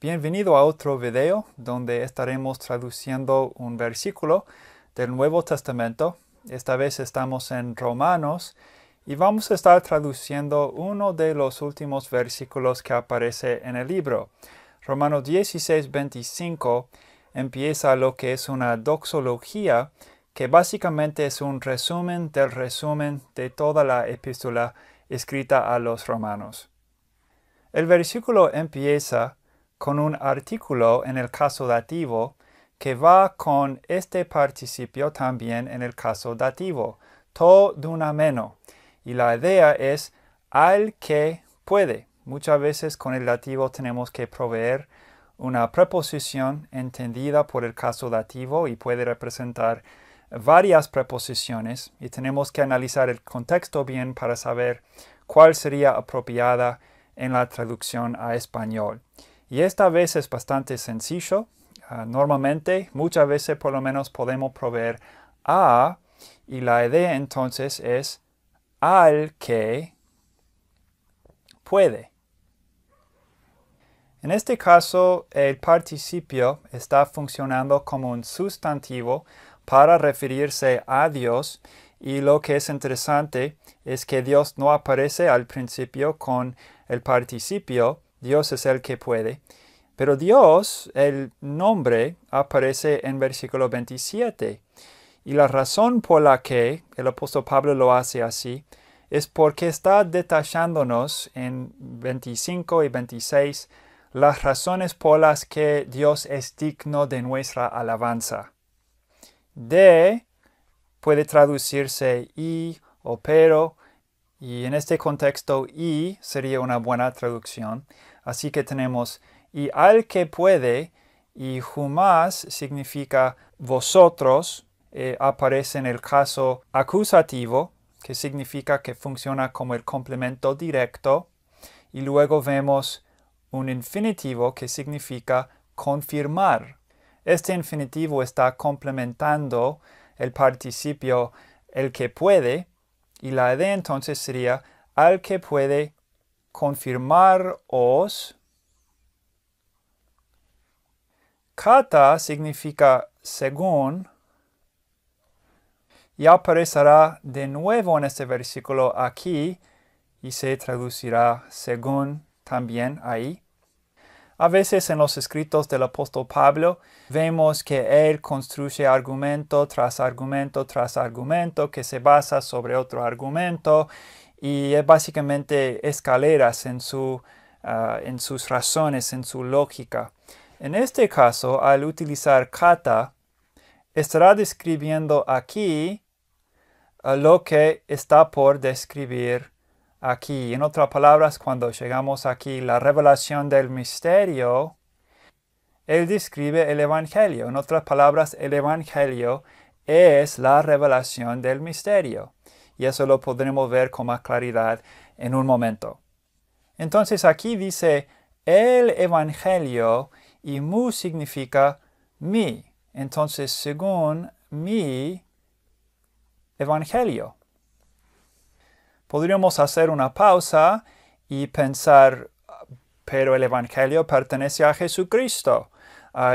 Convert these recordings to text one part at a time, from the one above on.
Bienvenido a otro video donde estaremos traduciendo un versículo del Nuevo Testamento. Esta vez estamos en Romanos y vamos a estar traduciendo uno de los últimos versículos que aparece en el libro. Romanos 16:25 empieza lo que es una doxología, que básicamente es un resumen de toda la epístola escrita a los romanos. El versículo empieza con un artículo en el caso dativo que va con este participio también en el caso dativo, to dunameno. Y la idea es al que puede. Muchas veces con el dativo tenemos que proveer una preposición entendida por el caso dativo y puede representar varias preposiciones y tenemos que analizar el contexto bien para saber cuál sería apropiada en la traducción a español. Y esta vez es bastante sencillo. Normalmente, muchas veces por lo menos podemos proveer a, y la idea entonces es al que puede. En este caso, el participio está funcionando como un sustantivo para referirse a Dios, y lo que es interesante es que Dios no aparece al principio con el participio. Dios es el que puede. Pero Dios, el nombre, aparece en versículo 27. Y la razón por la que el apóstol Pablo lo hace así es porque está detallándonos en 25 y 26 las razones por las que Dios es digno de nuestra alabanza. De puede traducirse y o pero, y en este contexto y sería una buena traducción. Así que tenemos y al que puede, y humas significa vosotros, aparece en el caso acusativo, que significa que funciona como el complemento directo, y luego vemos un infinitivo que significa confirmar. Este infinitivo está complementando el participio el que puede, y la idea entonces sería al que puede confirmaros. Kata significa según, y aparecerá de nuevo en este versículo aquí, y se traducirá según también ahí. A veces en los escritos del apóstol Pablo vemos que él construye argumento tras argumento tras argumento que se basa sobre otro argumento y es básicamente escaleras en sus razones, en su lógica. En este caso, al utilizar kata, estará describiendo aquí lo que está por describir aquí. En otras palabras, cuando llegamos aquí, la revelación del misterio, él describe el Evangelio. En otras palabras, el Evangelio es la revelación del misterio. Y eso lo podremos ver con más claridad en un momento. Entonces aquí dice el Evangelio y mu significa mi. Entonces, según mi Evangelio. Podríamos hacer una pausa y pensar, pero el Evangelio pertenece a Jesucristo.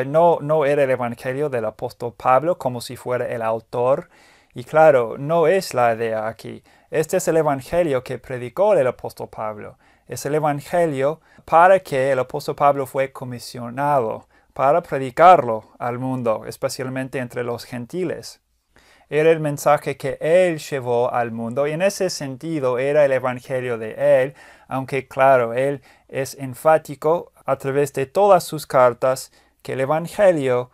No era el Evangelio del apóstol Pablo como si fuera el autor. Y claro, no es la idea aquí. Este es el Evangelio que predicó el apóstol Pablo. Es el Evangelio para que el apóstol Pablo fue comisionado para predicarlo al mundo, especialmente entre los gentiles. Era el mensaje que él llevó al mundo y en ese sentido era el evangelio de él, aunque claro, él es enfático a través de todas sus cartas que el evangelio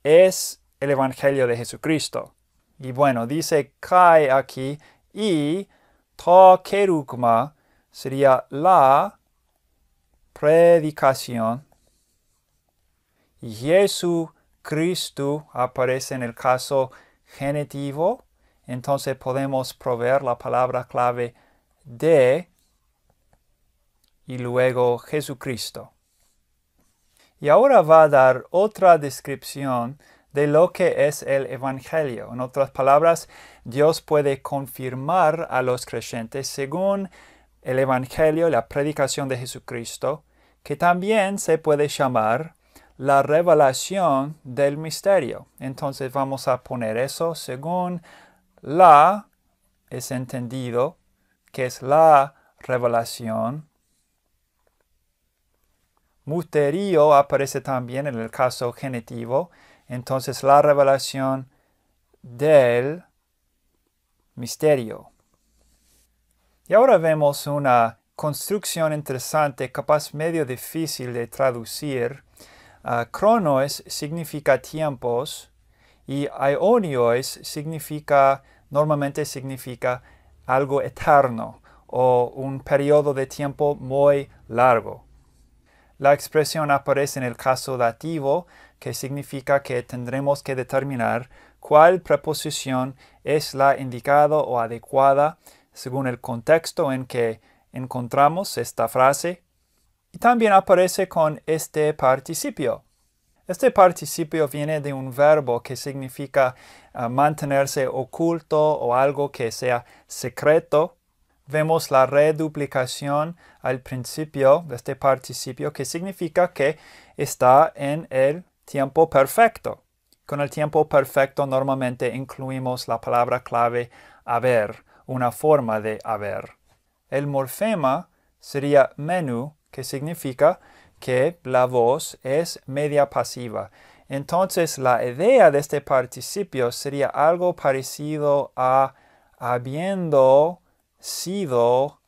es el evangelio de Jesucristo. Y bueno, dice kai aquí y to kerugma sería la predicación. Y Jesucristo aparece en el caso genitivo, entonces podemos proveer la palabra clave de y luego Jesucristo. Y ahora va a dar otra descripción de lo que es el Evangelio. En otras palabras, Dios puede confirmar a los creyentes según el Evangelio, la predicación de Jesucristo, que también se puede llamar la revelación del misterio. Entonces vamos a poner eso según la, es entendido que es la revelación. Mysterio aparece también en el caso genitivo. Entonces la revelación del misterio. Y ahora vemos una construcción interesante, capaz medio difícil de traducir. Chronos significa tiempos y aionios normalmente significa algo eterno o un periodo de tiempo muy largo. La expresión aparece en el caso dativo, que significa que tendremos que determinar cuál preposición es la indicada o adecuada según el contexto en que encontramos esta frase. Y también aparece con este participio. Este participio viene de un verbo que significa mantenerse oculto o algo que sea secreto. Vemos la reduplicación al principio de este participio, que significa que está en el tiempo perfecto. Con el tiempo perfecto normalmente incluimos la palabra clave haber, una forma de haber. El morfema sería menu, que significa que la voz es media pasiva. Entonces la idea de este participio sería algo parecido a habiendo sido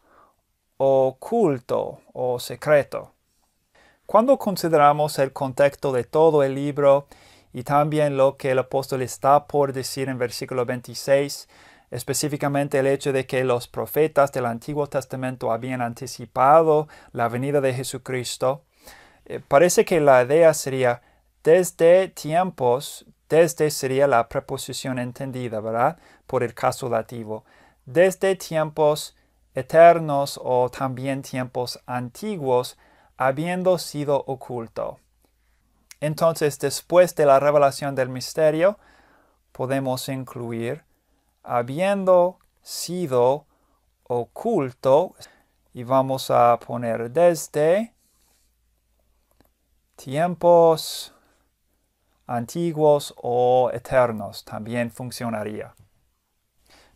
oculto o secreto. Cuando consideramos el contexto de todo el libro y también lo que el apóstol está por decir en versículo 26, específicamente el hecho de que los profetas del Antiguo Testamento habían anticipado la venida de Jesucristo, parece que la idea sería desde tiempos, desde sería la preposición entendida, ¿verdad? Por el caso dativo. Desde tiempos eternos o también tiempos antiguos, habiendo sido oculto. Entonces, después de la revelación del misterio, podemos incluir habiendo sido oculto, y vamos a poner desde tiempos antiguos o eternos, también funcionaría.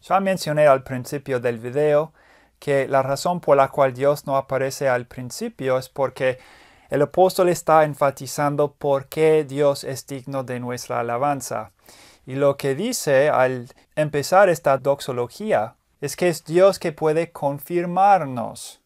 Ya mencioné al principio del video que la razón por la cual Dios no aparece al principio es porque el apóstol está enfatizando por qué Dios es digno de nuestra alabanza. Y lo que dice al empezar esta doxología es que es Dios que puede confirmarnos.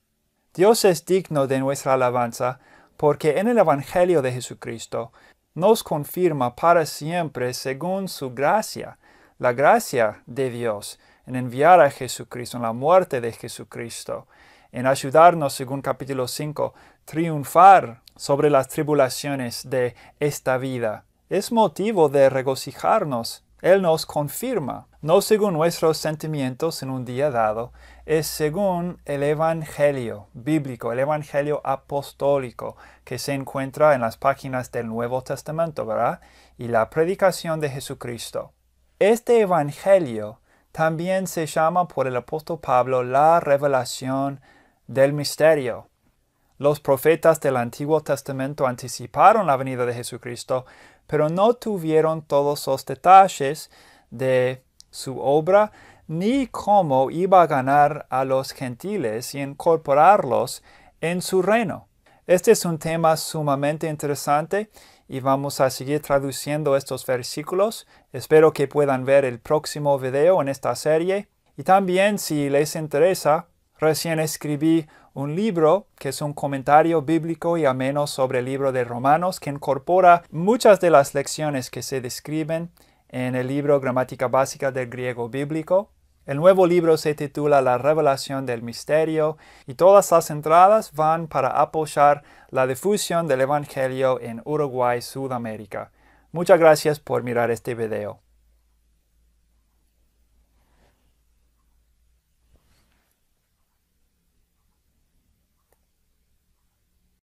Dios es digno de nuestra alabanza porque en el Evangelio de Jesucristo nos confirma para siempre según su gracia, la gracia de Dios en enviar a Jesucristo, en la muerte de Jesucristo, en ayudarnos, según capítulo 5, triunfar sobre las tribulaciones de esta vida. Es motivo de regocijarnos. Él nos confirma, no según nuestros sentimientos en un día dado, es según el Evangelio bíblico, el Evangelio apostólico que se encuentra en las páginas del Nuevo Testamento, ¿verdad? Y la predicación de Jesucristo. Este Evangelio también se llama por el apóstol Pablo la revelación del misterio. Los profetas del Antiguo Testamento anticiparon la venida de Jesucristo, pero no tuvieron todos los detalles de su obra ni cómo iba a ganar a los gentiles y incorporarlos en su reino. Este es un tema sumamente interesante y vamos a seguir traduciendo estos versículos. Espero que puedan ver el próximo video en esta serie. Y también, si les interesa, recién escribí un libro que es un comentario bíblico y ameno sobre el libro de Romanos que incorpora muchas de las lecciones que se describen en el libro Gramática Básica del Griego Bíblico. El nuevo libro se titula La Revelación del Misterio y todas las entradas van para apoyar la difusión del Evangelio en Uruguay, Sudamérica. Muchas gracias por mirar este video.